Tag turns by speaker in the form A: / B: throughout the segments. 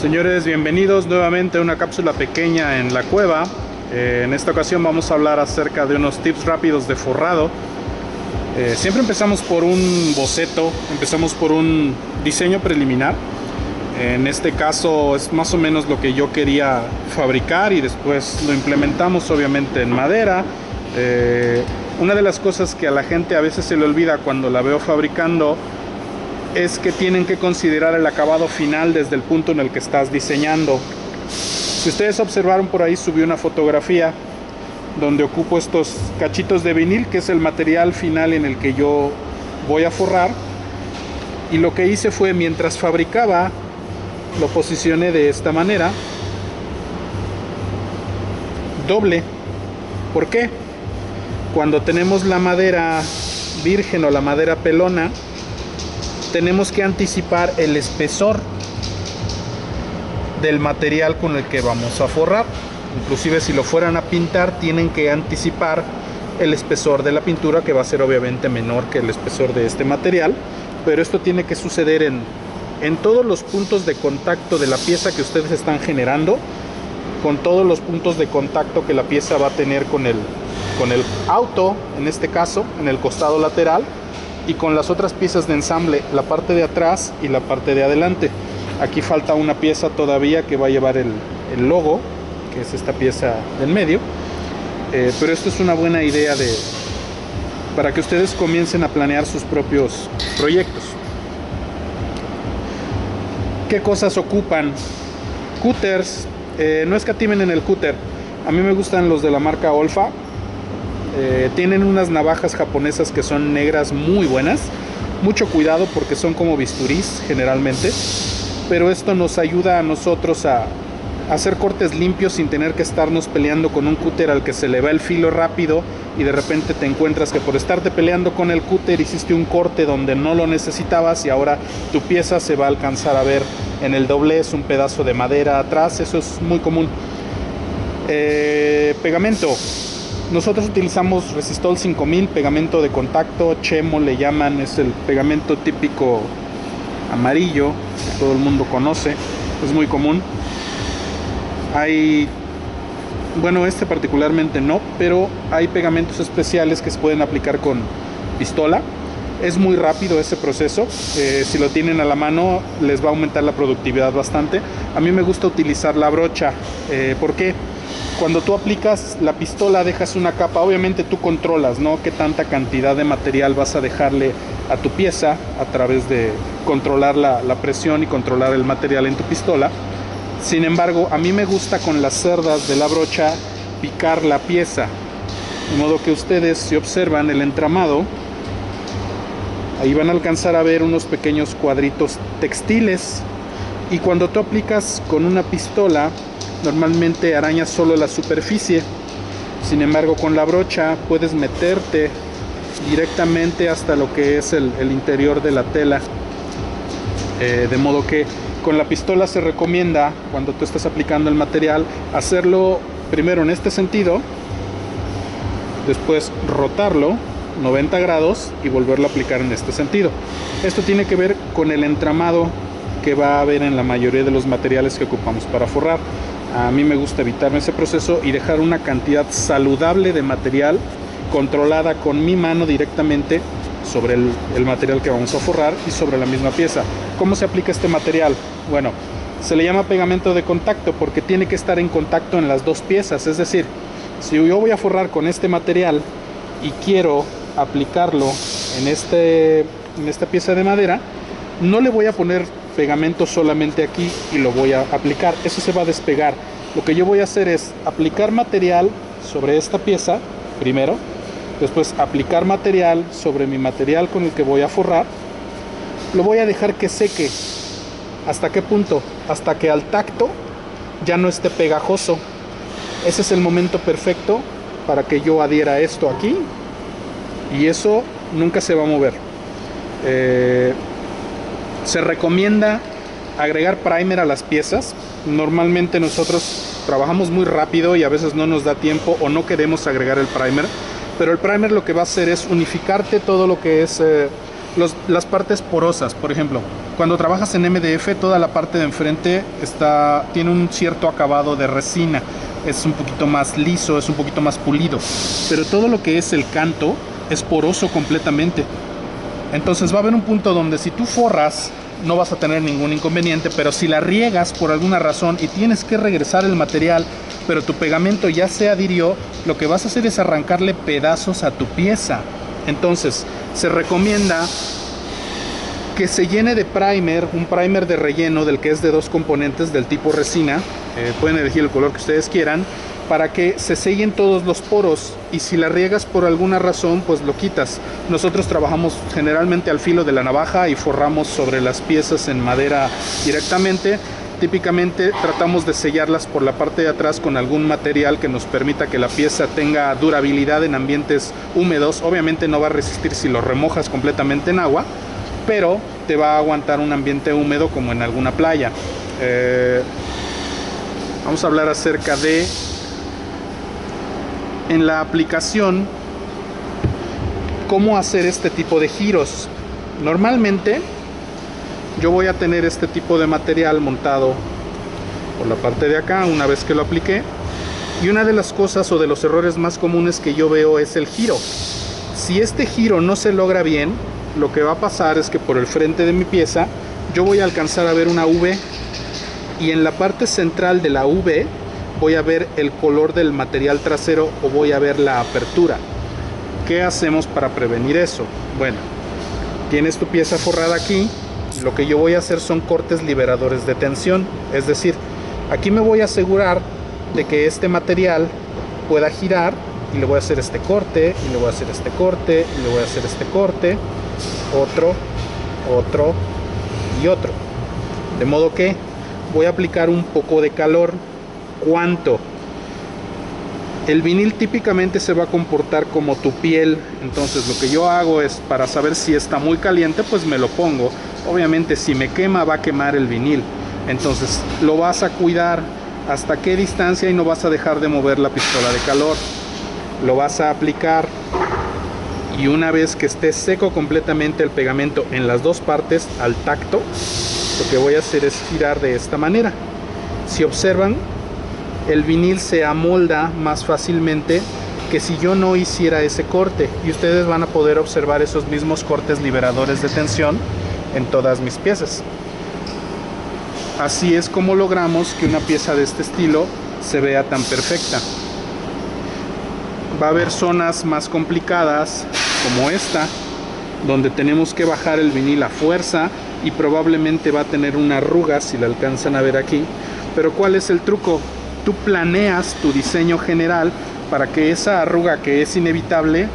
A: Señores, bienvenidos nuevamente a una cápsula pequeña en la cueva. En esta ocasión vamos a hablar acerca de unos tips rápidos de forrado. Siempre empezamos por un boceto, empezamos por un diseño preliminar. En este caso es más o menos lo que yo quería fabricar y después lo implementamos obviamente en madera. Una de las cosas que a la gente a veces se le olvida cuando la veo fabricando es que tienen que considerar el acabado final desde el punto en el que estás diseñando. Si ustedes observaron, por ahí subí una fotografía donde ocupo estos cachitos de vinil, que es el material final en el que yo voy a forrar, y lo que hice fue, mientras fabricaba, lo posicioné de esta manera, doble. ¿Por qué? Cuando tenemos la madera virgen o la madera pelona, tenemos que anticipar el espesor del material con el que vamos a forrar. Inclusive si lo fueran a pintar, tienen que anticipar el espesor de la pintura, que va a ser obviamente menor que el espesor de este material, pero esto tiene que suceder en todos los puntos de contacto de la pieza que ustedes están generando, con todos los puntos de contacto que la pieza va a tener con el auto, en este caso, en el costado lateral, y con las otras piezas de ensamble, la parte de atrás y la parte de adelante. Aquí falta una pieza todavía que va a llevar el logo, que es esta pieza del medio, pero esto es una buena idea para que ustedes comiencen a planear sus propios proyectos. ¿Qué cosas ocupan? Cúters. No escatimen en el cúter. A mí me gustan los de la marca Olfa. Tienen unas navajas japonesas que son negras muy buenas. Mucho cuidado porque son como bisturís generalmente, pero esto nos ayuda a nosotros a hacer cortes limpios sin tener que estarnos peleando con un cúter al que se le va el filo rápido y de repente te encuentras que por estarte peleando con el cúter hiciste un corte donde no lo necesitabas y ahora tu pieza se va a alcanzar a ver en el doblez un pedazo de madera atrás. Eso es muy común. Pegamento. Nosotros utilizamos Resistol 5000, pegamento de contacto, Chemo le llaman, es el pegamento típico amarillo que todo el mundo conoce, es muy común. Bueno, este particularmente no, pero hay pegamentos especiales que se pueden aplicar con pistola. Es muy rápido ese proceso, si lo tienen a la mano les va a aumentar la productividad bastante. A mí me gusta utilizar la brocha. ¿Por qué? Cuando tú aplicas la pistola dejas una capa, obviamente tú controlas, ¿no?, qué tanta cantidad de material vas a dejarle a tu pieza a través de controlar la presión y controlar el material en tu pistola. Sin embargo, a mí me gusta con las cerdas de la brocha picar la pieza, de modo que ustedes, si observan el entramado, ahí van a alcanzar a ver unos pequeños cuadritos textiles, y cuando tú aplicas con una pistola normalmente arañas solo la superficie. Sin embargo, con la brocha puedes meterte directamente hasta lo que es el interior de la tela, de modo que con la pistola se recomienda, cuando tú estás aplicando el material, hacerlo primero en este sentido, después rotarlo 90 grados y volverlo a aplicar en este sentido. Esto tiene que ver con el entramado que va a haber en la mayoría de los materiales que ocupamos para forrar. A mí me gusta evitarme ese proceso y dejar una cantidad saludable de material controlada con mi mano directamente sobre el material que vamos a forrar y sobre la misma pieza. ¿Cómo se aplica este material? Bueno, se le llama pegamento de contacto porque tiene que estar en contacto en las dos piezas. Es decir, si yo voy a forrar con este material y quiero aplicarlo en esta pieza de madera, no le voy a poner pegamento solamente aquí y lo voy a aplicar, eso se va a despegar. Lo que yo voy a hacer es aplicar material sobre esta pieza primero, después aplicar material sobre mi material con el que voy a forrar, lo voy a dejar que seque. ¿Hasta qué punto? Hasta que al tacto ya no esté pegajoso. Ese es el momento perfecto para que yo adhiera esto aquí y eso nunca se va a mover. Se recomienda agregar primer a las piezas. Normalmente nosotros trabajamos muy rápido y a veces no nos da tiempo o no queremos agregar el primer, pero el primer lo que va a hacer es unificarte todo lo que es Las partes porosas, por ejemplo, cuando trabajas en MDF, toda la parte de enfrente tiene un cierto acabado de resina, es un poquito más liso, es un poquito más pulido, pero todo lo que es el canto es poroso completamente. Entonces va a haber un punto donde si tú forras no vas a tener ningún inconveniente, pero si la riegas por alguna razón y tienes que regresar el material, pero tu pegamento ya se adhirió, lo que vas a hacer es arrancarle pedazos a tu pieza. Entonces se recomienda que se llene de primer, un primer de relleno del que es de 2 componentes del tipo resina, pueden elegir el color que ustedes quieran, para que se sellen todos los poros, y si la riegas por alguna razón pues lo quitas. Nosotros trabajamos generalmente al filo de la navaja y forramos sobre las piezas en madera directamente. Típicamente tratamos de sellarlas por la parte de atrás con algún material que nos permita que la pieza tenga durabilidad en ambientes húmedos. Obviamente no va a resistir si lo remojas completamente en agua, pero te va a aguantar un ambiente húmedo como en alguna playa. Vamos a hablar acerca de, en la aplicación, cómo hacer este tipo de giros. Normalmente yo voy a tener este tipo de material montado por la parte de acá una vez que lo apliqué, y una de las cosas o de los errores más comunes que yo veo es el giro. Si este giro no se logra bien, lo que va a pasar es que por el frente de mi pieza yo voy a alcanzar a ver una V, y en la parte central de la V voy a ver el color del material trasero o voy a ver la apertura. ¿Qué hacemos para prevenir eso? Bueno, tienes tu pieza forrada aquí. Lo que yo voy a hacer son cortes liberadores de tensión, es decir, aquí me voy a asegurar de que este material pueda girar, y le voy a hacer este corte, y le voy a hacer este corte, y le voy a hacer este corte, otro y otro, de modo que voy a aplicar un poco de calor. ¿Cuánto? El vinil típicamente se va a comportar como tu piel, entonces lo que yo hago es, para saber si está muy caliente, pues me lo pongo. Obviamente si me quema va a quemar el vinil, entonces lo vas a cuidar hasta qué distancia y no vas a dejar de mover la pistola de calor. Lo vas a aplicar, y una vez que esté seco completamente el pegamento en las dos partes al tacto, lo que voy a hacer es girar de esta manera. Si observan, el vinil se amolda más fácilmente que si yo no hiciera ese corte, y ustedes van a poder observar esos mismos cortes liberadores de tensión en todas mis piezas. Así es como logramos que una pieza de este estilo se vea tan perfecta. Va a haber zonas más complicadas como esta, donde tenemos que bajar el vinil a fuerza y probablemente va a tener una arruga, si la alcanzan a ver aquí. Pero ¿cuál es el truco? Tú planeas tu diseño general para que esa arruga, que es inevitable,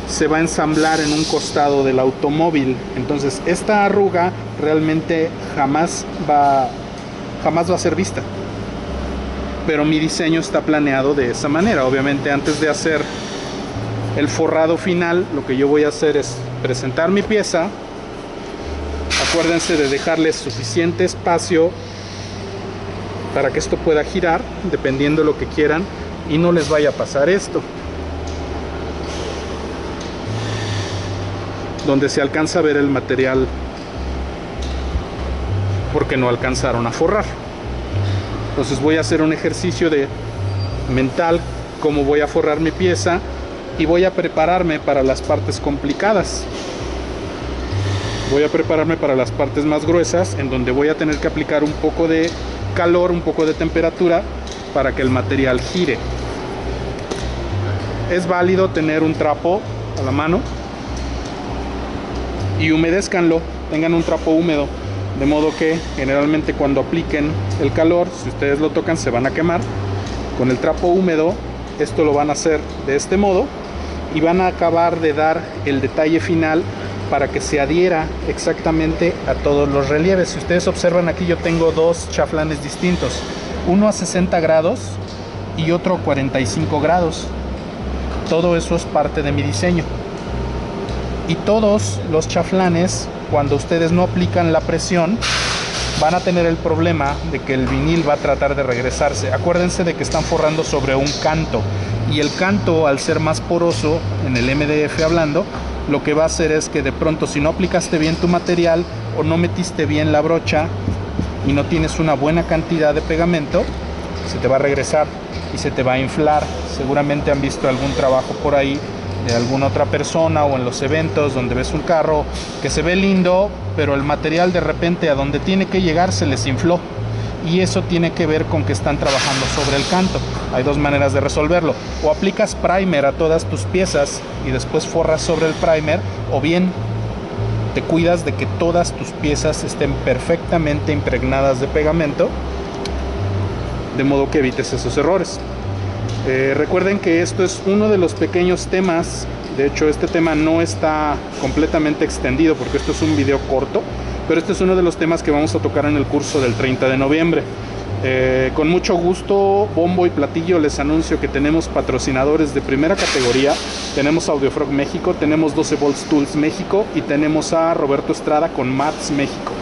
A: se va a ensamblar en un costado del automóvil. Entonces esta arruga realmente jamás va a ser vista, pero mi diseño está planeado de esa manera. Obviamente antes de hacer el forrado final, lo que yo voy a hacer es presentar mi pieza. Acuérdense de dejarle suficiente espacio para que esto pueda girar dependiendo de lo que quieran y no les vaya a pasar esto, donde se alcanza a ver el material porque no alcanzaron a forrar. Entonces voy a hacer un ejercicio mental, cómo voy a forrar mi pieza, y voy a prepararme para las partes complicadas. Voy a prepararme para las partes más gruesas, en donde voy a tener que aplicar un poco de calor, un poco de temperatura para que el material gire. Es válido tener un trapo a la mano y humedézcanlo, tengan un trapo húmedo, de modo que generalmente cuando apliquen el calor, si ustedes lo tocan, se van a quemar. Con el trapo húmedo esto lo van a hacer de este modo y van a acabar de dar el detalle final para que se adhiera exactamente a todos los relieves. Si ustedes observan, aquí yo tengo dos chaflanes distintos, uno a 60 grados y otro a 45 grados. Todo eso es parte de mi diseño, y todos los chaflanes, cuando ustedes no aplican la presión, van a tener el problema de que el vinil va a tratar de regresarse. Acuérdense de que están forrando sobre un canto, y el canto, al ser más poroso en el MDF hablando, lo que va a hacer es que de pronto, si no aplicaste bien tu material o no metiste bien la brocha y no tienes una buena cantidad de pegamento, se te va a regresar y se te va a inflar. Seguramente han visto algún trabajo por ahí de alguna otra persona o en los eventos donde ves un carro que se ve lindo, pero el material de repente a donde tiene que llegar se les infló, y eso tiene que ver con que están trabajando sobre el canto. Hay dos maneras de resolverlo: o aplicas primer a todas tus piezas y después forras sobre el primer, o bien te cuidas de que todas tus piezas estén perfectamente impregnadas de pegamento, de modo que evites esos errores. Recuerden que esto es uno de los pequeños temas. De hecho, este tema no está completamente extendido porque esto es un video corto, pero este es uno de los temas que vamos a tocar en el curso del 30 de noviembre. Con mucho gusto, bombo y platillo, les anuncio que tenemos patrocinadores de primera categoría. Tenemos Audiofrog México, tenemos 12 Volts Tools México y tenemos a Roberto Estrada con Mats México.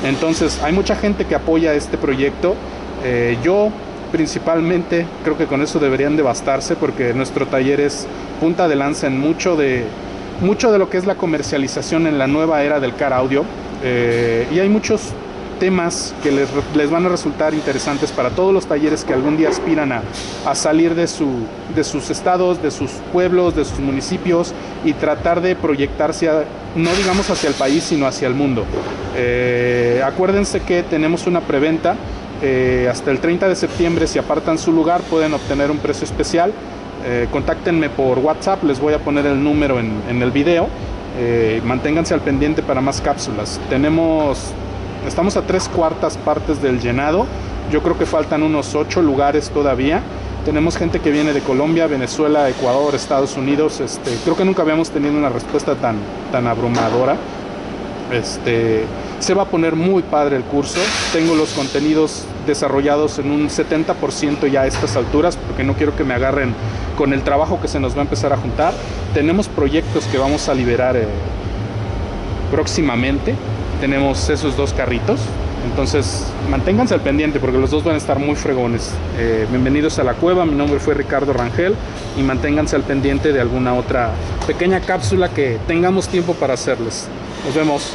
A: Entonces, hay mucha gente que apoya este proyecto. Yo principalmente creo que con eso deberían de bastarse, porque nuestro taller es punta de lanza en mucho de lo que es la comercialización en la nueva era del car audio, y hay muchos temas que les van a resultar interesantes para todos los talleres que algún día aspiran a salir de sus estados, de sus pueblos, de sus municipios, y tratar de proyectarse no digamos hacia el país, sino hacia el mundo. Acuérdense que tenemos una preventa. Hasta el 30 de septiembre, si apartan su lugar, pueden obtener un precio especial. Contáctenme por WhatsApp, les voy a poner el número en el video. Manténganse al pendiente para más cápsulas. Estamos a 3/4 partes del llenado. Yo creo que faltan unos 8 lugares todavía. Tenemos gente que viene de Colombia, Venezuela, Ecuador, Estados Unidos. Creo que nunca habíamos tenido una respuesta tan abrumadora. Se va a poner muy padre el curso. Tengo los contenidos desarrollados en un 70% ya a estas alturas, porque no quiero que me agarren con el trabajo que se nos va a empezar a juntar. Tenemos proyectos que vamos a liberar próximamente. Tenemos esos 2 carritos. Entonces, manténganse al pendiente porque los dos van a estar muy fregones. Bienvenidos a la cueva. Mi nombre fue Ricardo Rangel, y manténganse al pendiente de alguna otra pequeña cápsula que tengamos tiempo para hacerles. Nos vemos.